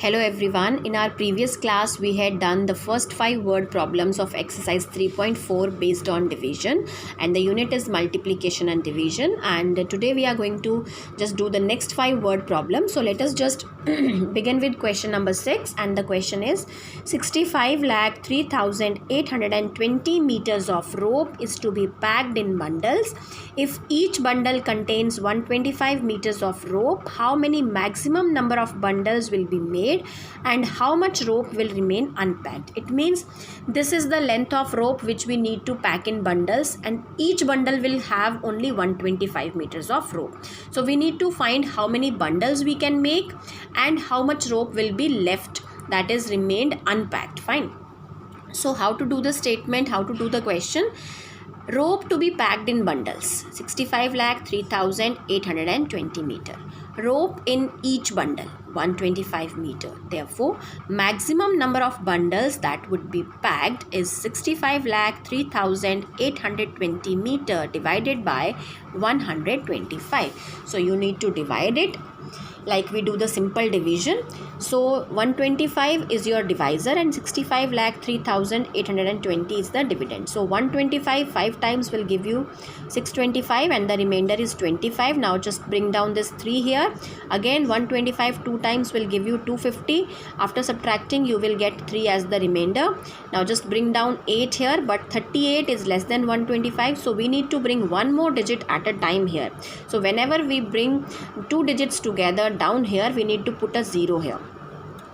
Hello everyone. In our previous class, we had done the first 5 word problems of exercise 3.4 based on division, and the unit is multiplication and division. And today we are going to just do the next 5 word problems. So let us just begin with question number 6, and the question is 65,03,820 meters of rope is to be packed in bundles. If each bundle contains 125 meters of rope, how many maximum number of bundles will be made and how much rope will remain unpacked? It means this is the length of rope which we need to pack in bundles, and each bundle will have only 125 meters of rope. So we need to find how many bundles we can make and how much rope will be left, that is remained unpacked. Fine. So how to do the statement, how to do the question? Rope to be packed in bundles, 65,03,820 meter. Rope in each bundle, 125 meter. Therefore, maximum number of bundles that would be packed is 65,03,820 meter divided by 125. So you need to divide it like we do the simple division. So 125 is your divisor and 65,03,820 is the dividend. So 125 5 times will give you 625 and the remainder is 25. Now just bring down this 3 here. Again 125 2 times will give you 250. After subtracting you will get 3 as the remainder. Now just bring down 8 here, but 38 is less than 125. So we need to bring one more digit at a time here. So whenever we bring 2 digits together down here, we need to put a 0 here.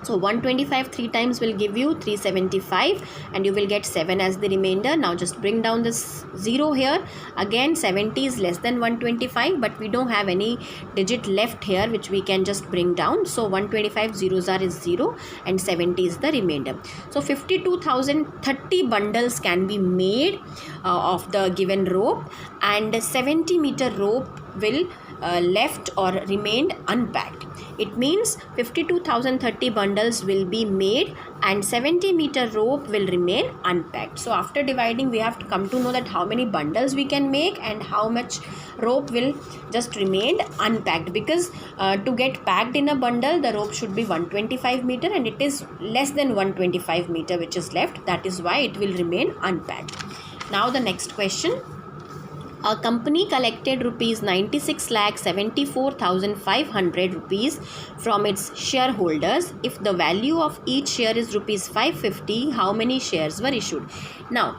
So 125 3 times will give you 375 and you will get 7 as the remainder. Now just bring down this 0 here. Again 70 is less than 125, but we don't have any digit left here which we can just bring down. So 125 zeros are is 0 and 70 is the remainder. So 52,030 bundles can be made of the given rope, and 70 meter rope will left or remained unpacked. It means 52,030 bundles will be made and 70 meter rope will remain unpacked. So after dividing, we have to come to know that how many bundles we can make and how much rope will just remain unpacked, because to get packed in a bundle the rope should be 125 meter and it is less than 125 meter which is left. That is why it will remain unpacked. Now the next question. A company collected rupees 96,74,500 rupees from its shareholders. If the value of each share is rupees 550, how many shares were issued? Now,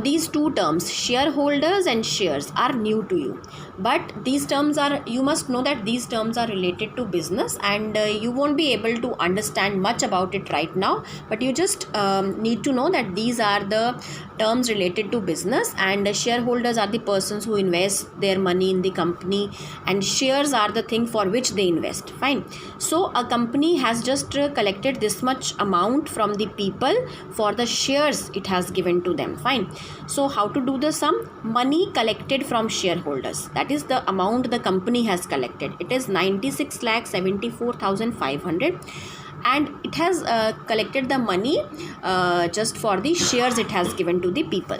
these two terms, shareholders and shares, are new to you. But these terms are, you must know that these terms are related to business, and you won't be able to understand much about it right now. But you just need to know that these are the terms related to business, and shareholders are the persons who invest their money in the company, and shares are the thing for which they invest. Fine. So a company has just collected this much amount from the people for the shares it has given to them. Fine. So how to do the sum? Money collected from shareholders, that is the amount the company has collected. It is 96,74,500. And it has collected the money just for the shares it has given to the people.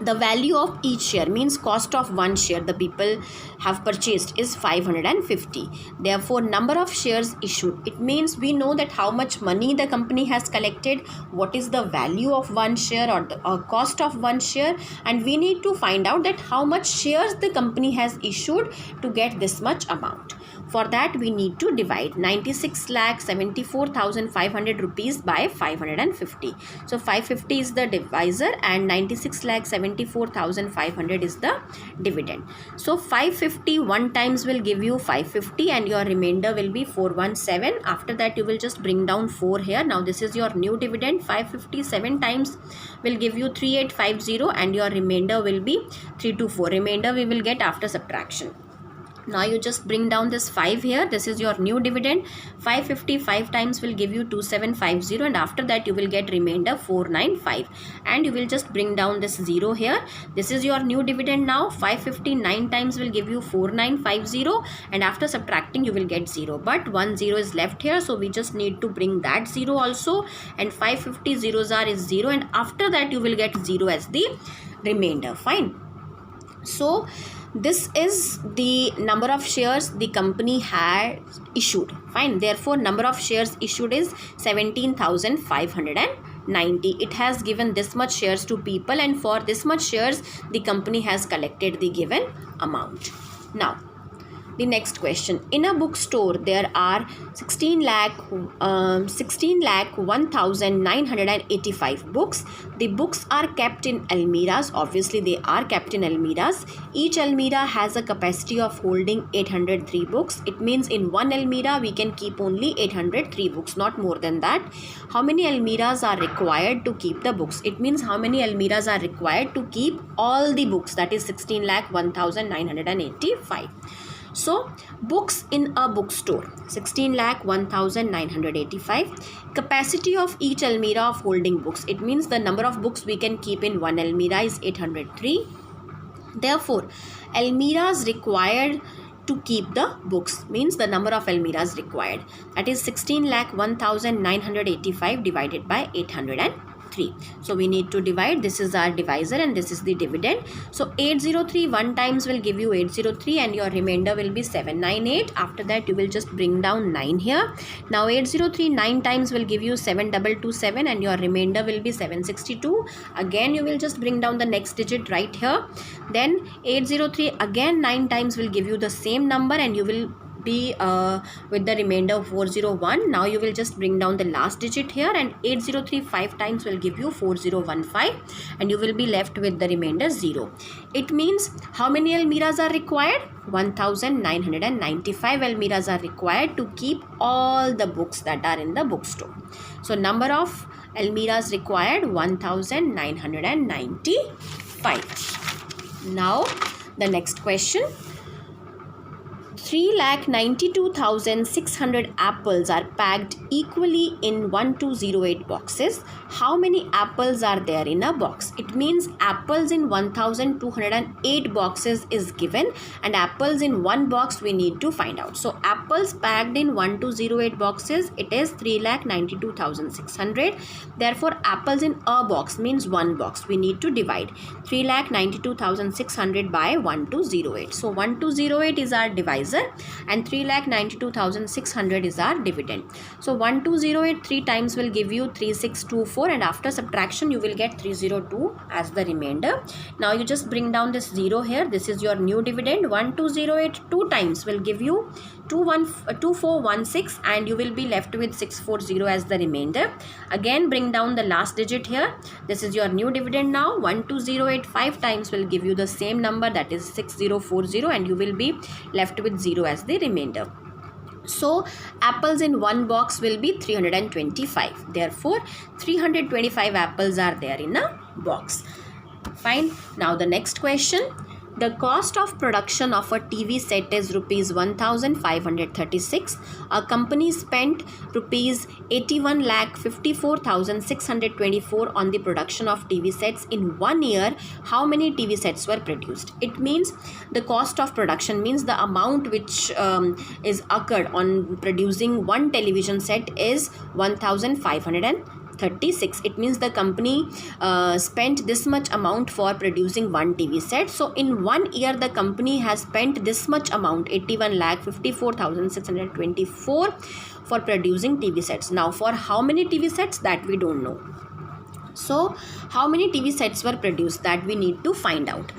The value of each share means cost of one share the people have purchased is 550. Therefore, number of shares issued. It means we know that how much money the company has collected, what is the value of one share or the cost of one share, and we need to find out that how much shares the company has issued to get this much amount. For that, we need to divide 96,74,500 rupees by 550. So 550 is the divisor and 96,74,500 is the dividend. So 550 1 times will give you 550 and your remainder will be 417. After that, you will just bring down 4 here. Now this is your new dividend. 557 times will give you 3850 and your remainder will be 324. Remainder we will get after subtraction. Now you just bring down this 5 here. This is your new dividend. 555 times will give you 2750 and after that you will get remainder 495 and you will just bring down this 0 here. This is your new dividend now. 559 times will give you 4950 and after subtracting you will get 0, but 1 0 is left here, so we just need to bring that 0 also, and 550 zeros are is 0 and after that you will get 0 as the remainder. Fine. So this is the number of shares the company had issued. Fine. Therefore, number of shares issued is 17,590. It has given this much shares to people, and for this much shares the company has collected the given amount. Now the next question. In a bookstore, there are 16,01,985 books. The books are kept in almiras. Obviously, they are kept in almiras. Each almira has a capacity of holding 803 books. It means in one almira, we can keep only 803 books, not more than that. How many almiras are required to keep the books? It means how many almiras are required to keep all the books, that is 16,01,985. So, books in a bookstore, 16,01,985. Capacity of each almira of holding books. It means the number of books we can keep in one almira is 803. Therefore, almiras required to keep the books means the number of almiras required. That is 16,01,985 divided by 803. So we need to divide. This is our divisor and this is the dividend. So 803 1 times will give you 803 and your remainder will be 798. After that you will just bring down 9 here. Now 803 9 times will give you 7227 and your remainder will be 762. Again you will just bring down the next digit right here. Then 803 again 9 times will give you the same number and you will be with the remainder 401. Now you will just bring down the last digit here and 803 5 times will give you 4015 and you will be left with the remainder 0. It means how many almiras are required? 1995 almiras are required to keep all the books that are in the bookstore. So number of almiras required 1995. Now the next question. 3,92,600 apples are packed equally in 1208 boxes. How many apples are there in a box? It means apples in 1208 boxes is given and apples in one box we need to find out. So apples packed in 1208 boxes, it is 3,92,600. Therefore apples in a box means one box. We need to divide 3,92,600 by 1208. So 1208 is our divisor and 3,92,600 is our dividend. So 1208 3 times will give you 3624 and after subtraction you will get 302 as the remainder. Now you just bring down this 0 here. This is your new dividend. 1208 2 times will give you 2416 and you will be left with 640 as the remainder. Again bring down the last digit here. This is your new dividend now. 1208 5 times will give you the same number, that is 6040, and you will be left with 0 as the remainder. So apples in one box will be 325. Therefore 325 apples are there in a box. Fine. Now the next question. The cost of production of a TV set is rupees 1,536. A company spent rupees 81,54,624 on the production of TV sets in 1 year. How many TV sets were produced? It means the cost of production means the amount which is occurred on producing one television set is 1,536. It means the company spent this much amount for producing one TV set. So in 1 year the company has spent this much amount, 81,54,624 for producing TV sets. Now for how many TV sets, that we don't know. So how many TV sets were produced, that we need to find out.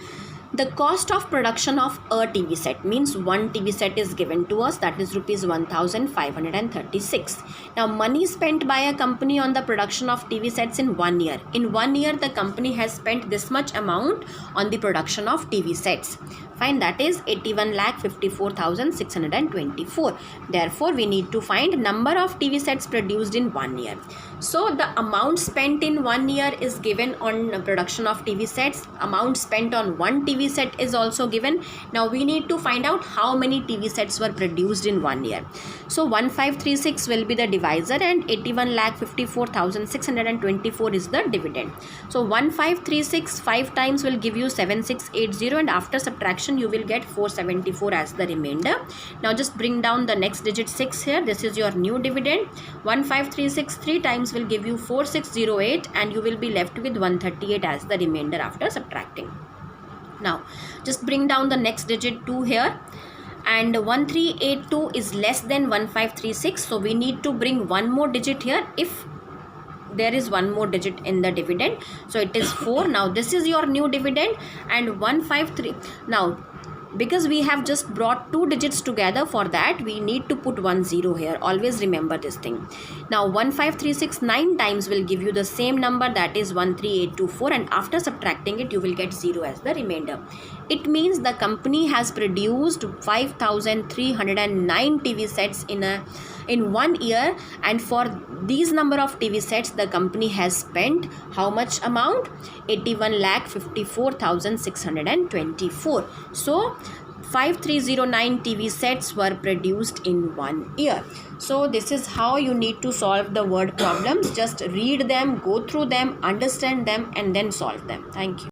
The cost of production of a TV set means one TV set is given to us, that is rupees 1,536. Now money spent by a company on the production of TV sets in 1 year. In 1 year the company has spent this much amount on the production of TV sets. Fine, that is 81,54,624. Therefore we need to find number of TV sets produced in 1 year. So the amount spent in 1 year is given on production of TV sets. Amount spent on one TV set is also given. Now we need to find out how many TV sets were produced in 1 year. So 1536 will be the divisor and 81,54,624 is the dividend. So 1536 5 times will give you 7680 and after subtraction you will get 474 as the remainder. Now just bring down the next digit 6 here. This is your new dividend. 1536 3 times will give you 4608 and you will be left with 138 as the remainder after subtracting. Now just bring down the next digit 2 here, and 1382 is less than 1536, so we need to bring one more digit here if there is one more digit in the dividend, so it is 4. Now this is your new dividend, and 153. Now because we have just brought two digits together, for that we need to put 10 here. Always remember this thing. Now 15369 9 times will give you the same number, that is 13824, and after subtracting it you will get 0 as the remainder. It means the company has produced 5309 TV sets in 1 year, and for these number of TV sets the company has spent how much amount? 81,54,624. So 5309 TV sets were produced in 1 year. So this is how you need to solve the word problems. Just read them, go through them, understand them, and then solve them. Thank you.